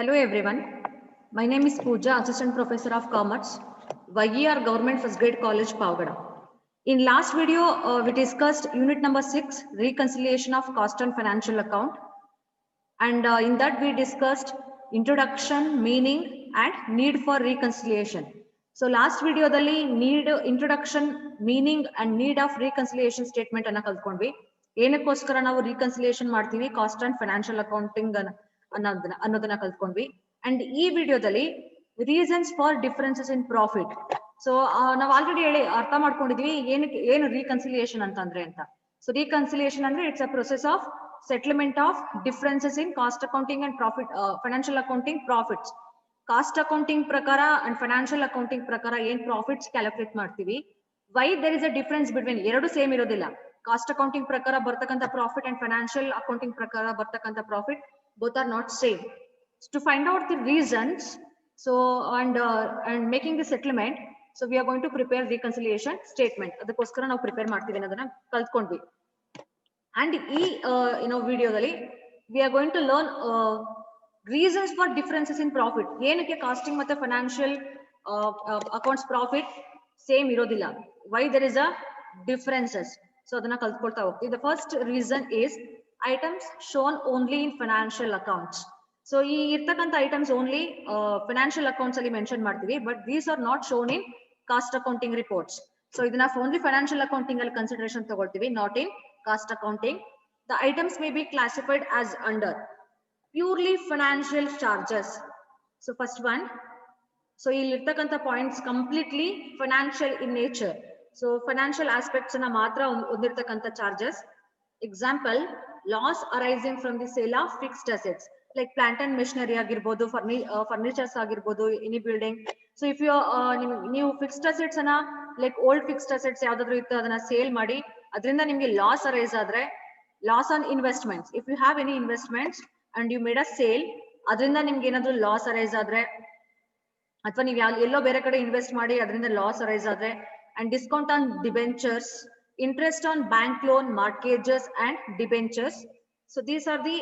Hello everyone. My name is Pooja, Assistant Professor of Commerce, YER Government First Grade College, Pavagada. In last video, we discussed unit number 6, reconciliation of cost and financial account. And in that we discussed introduction, meaning and need for reconciliation. So last video dali need introduction, meaning and need of reconciliation statement anna kaltkondvi. ಏನಕ್ಕೋಸ್ಕರ ನಾವು reconciliation ಮಾಡ್ತೀವಿ cost and financial accounting ಅನ್ನೋದನ್ನ ಕಲ್ತ್ಕೊಂಡ್ವಿ. And ಈ ವಿಡಿಯೋದಲ್ಲಿ reasons for differences in profit. So ನಾವು already ಅರ್ಥ ಮಾಡ್ಕೊಂಡಿದ್ವಿ ಏನು reconciliation ಅಂತಂದ್ರೆ ಅಂತ. ಸೊ reconciliation ಅಂದ್ರೆ it's a process of settlement of differences in cost accounting and profit financial accounting profits. Cost accounting prakara and financial accounting prakara ಏನ್ profits calculate ಮಾಡ್ತೀವಿ. Why there is a difference between ಎರಡು same ಇರೋದಿಲ್ಲ. Cost accounting ಪ್ರಕಾರ ಬರ್ತಕ್ಕಂಥ profit and financial accounting ಪ್ರಕಾರ ಬರ್ತಕ್ಕಂಥ profit both are not same. So to find out the reasons, so and making the settlement, so we are going to prepare reconciliation statement. ಅದಕ್ಕೋಸ್ಕರ ನಾವು prepare ಮಾಡ್ತೀವಿ ಅನ್ನೋದನ್ನ ಕಲ್ತ್ಕೊಂಡ್ವಿ. And ಈ ವಿಡಿಯೋದಲ್ಲಿ we are going to learn reasons for differences in profit. ಏನಕ್ಕೆ casting ಮತ್ತೆ financial accounts profit same ಇರೋದಿಲ್ಲ, why there is a differences. So ಅದನ್ನ ಕಲ್ತ್ಕೊಳ್ತಾ ಹೋಗ್ತೀವಿ. The first reason is items shown only in financial accounts. So ಈ ಇರ್ತಕ್ಕಂಥ items only financial accounts ಅಲ್ಲಿ mention ಮಾಡ್ತೀವಿ, but these are not shown in cost accounting reports. So ಇದನ್ನ only financial accounting ಅಲ್ಲಿ consideration ತಗೊಳ್ತೀವಿ, not in cost accounting. The items may be classified as under purely financial charges. So first one, so illiರ್ತಕ್ಕಂಥ points completely financial in nature. So financial aspects na matra ಹೊಂದಿರ್ತಕ್ಕಂಥ charges. Example, loss arising from the sale of fixed assets like plant and machinery ಆಗಿರ್ಬೋದು, furnitures ಆಗಿರ್ಬೋದು, any building. So if you ನೀವು fixed assets ಅನ್ನ like old fixed assets ಯಾವ್ದಾದ್ರು ಇತ್ತು ಅದನ್ನ sale ಮಾಡಿ ಅದರಿಂದ ನಿಮ್ಗೆ ಲಾಸ್ ಅರೈಸ್ ಆದ್ರೆ, loss on investments, if you have any investments and you made a sale, ಅದರಿಂದ ನಿಮ್ಗೆ ಏನಾದ್ರು ಲಾಸ್ ಅರೈಸ್ ಆದ್ರೆ, ಅಥವಾ ನೀವು ಎಲ್ಲೋ ಬೇರೆ ಕಡೆ ಇನ್ವೆಸ್ಟ್ ಮಾಡಿ ಅದರಿಂದ ಲಾಸ್ ಅರೈಸ್ ಆದ್ರೆ, and discount on debentures, interest on bank loan, mortgages and debentures. So these are the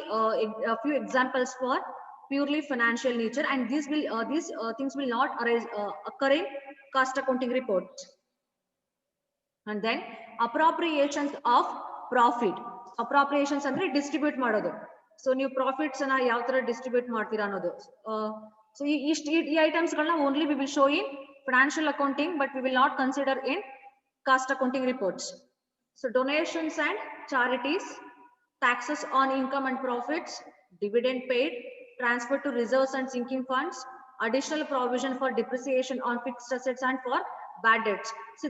few examples for purely financial nature, and these things will not arise occur in cost accounting reports. And then appropriations of profit. Appropriations ಅಂದ್ರೆ distribute ಮಾಡೋದು. So ನೀವು profits ಅನ್ನ ಯಾವ ತರ distribute ಮಾಡ್ತೀರಾ ಅನ್ನೋದು. So ಈ items ಗಳನ್ನ only we will show in financial accounting, but we will not consider in cost accounting reports. So donations and charities, taxes on income and profits, dividend paid, transfer to reserves and sinking funds, additional provision for depreciation on fixed assets and for bad debts. So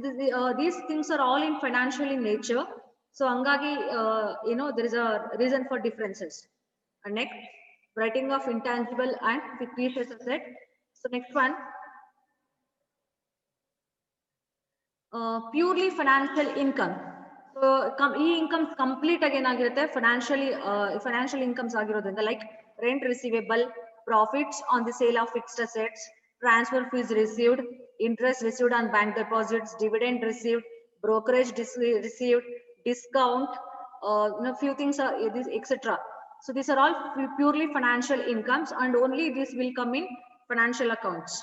these things are all in financial in nature. So hangagi there is a reason for differences. And next, writing of intangible and fictitious asset. So next one, purely financial income. So ಈ incomes complete ಆಗಿ ಏನಾಗಿರುತ್ತೆ, financial incomes ಆಗಿರೋದ್ರಿಂದ, like rent receivable, profits on the sale of fixed assets, transfer fees received, interest received on bank deposits, dividend received, brokerage received, discount, few things are this etc. So these are all purely financial incomes, and only this will come in financial accounts.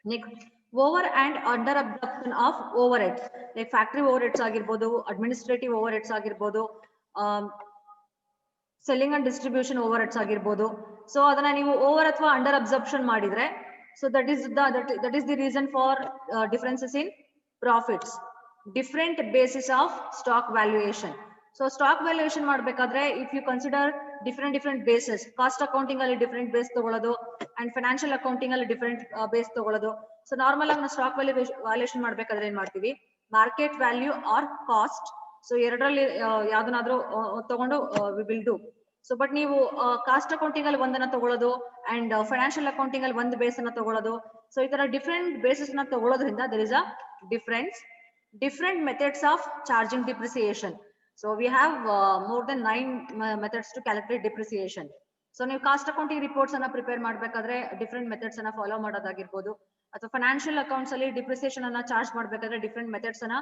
Next, over and under absorption of overheads, like factory overheads ಆಗಿರ್ಬೋದು, administrative overheads ಆಗಿರ್ಬೋದು, selling and distribution overheads ಆಗಿರ್ಬೋದು. So ಅದನ್ನ ನೀವು over ಅಥವಾ under absorption ಮಾಡಿದ್ರೆ, so that is the reason for differences in profits. Different basis of stock valuation. So stock valuation ಮಾಡ್ಬೇಕಾದ್ರೆ if you consider different bases, cost accounting ಅಲ್ಲಿ different base ತಗೊಳ್ಳೋದು and financial accounting ಅಲ್ಲಿ different base ತಗೊಳ್ಳೋದು. So normal ಆಗಿ ನಾವು stock valuation ಮಾಡ್ಬೇಕಾದ್ರೆ ಏನ್ ಮಾಡ್ತೀವಿ, market value or cost, so ಎರಡರಲ್ಲಿ ಯಾವ್ದನ್ನಾದ್ರೂ ತಗೊಂಡು we will do. So but ನೀವು ಕಾಸ್ಟ್ ಅಕೌಂಟಿಂಗ್ ಅಲ್ಲಿ ಒಂದನ್ನ ತಗೊಳ್ಳೋದು ಅಂಡ್ ಫೈನಾನ್ಷಿಯಲ್ ಅಕೌಂಟಿಂಗ್ ಅಲ್ಲಿ ಒಂದು ಬೇಸ್ ಅನ್ನ ತಗೊಳ್ಳೋದು. ಸೊ ಈ ತರ ಡಿಫರೆಂಟ್ ಬೇಸಸ್ ನ ತಗೊಳ್ಳೋದ್ರಿಂದ there is a difference. Different methods of charging depreciation. So we have more than 9 methods to calculate depreciation. So ನೀವು ಕಾಸ್ಟ್ ಅಕೌಂಟಿಂಗ್ ರಿಪೋರ್ಟ್ಸ್ ಅನ್ನ ಪ್ರಿಪೇರ್ ಮಾಡ್ಬೇಕಾದ್ರೆ ಡಿಫರೆಂಟ್ ಮೆಥಡ್ಸ್ ಅನ್ನ ಫಾಲೋ ಮಾಡೋದಾಗಿರ್ಬೋದು, ಅಥವಾ ಫೈನಾನ್ಷಿಯಲ್ ಅಕೌಂಟ್ಸ್ ಅಲ್ಲಿ ಡಿಪ್ರಿಸಿಯೇಷನ್ ಅನ್ನ charge ಮಾಡ್ಬೇಕಾದ್ರೆ ಡಿಫರೆಂಟ್ ಮೆಥಡ್ಸ್ ಅನ್ನ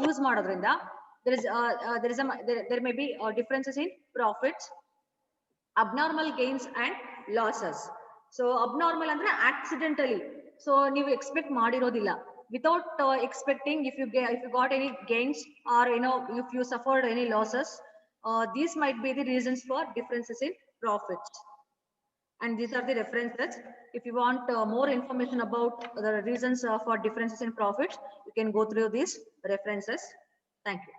ಯೂಸ್ ಮಾಡೋದ್ರಿಂದ there may be differences in profits, abnormal gains and losses. So abnormal andre accidentally. So ನೀವು expect ಮಾಡಿರೋದಿಲ್ಲ. Without expecting, if you got any gains or if you suffered any losses, these might be the reasons for differences in profits. And these are the references. If you want more information about the reasons for differences in profits, you can go through these references. Thank you.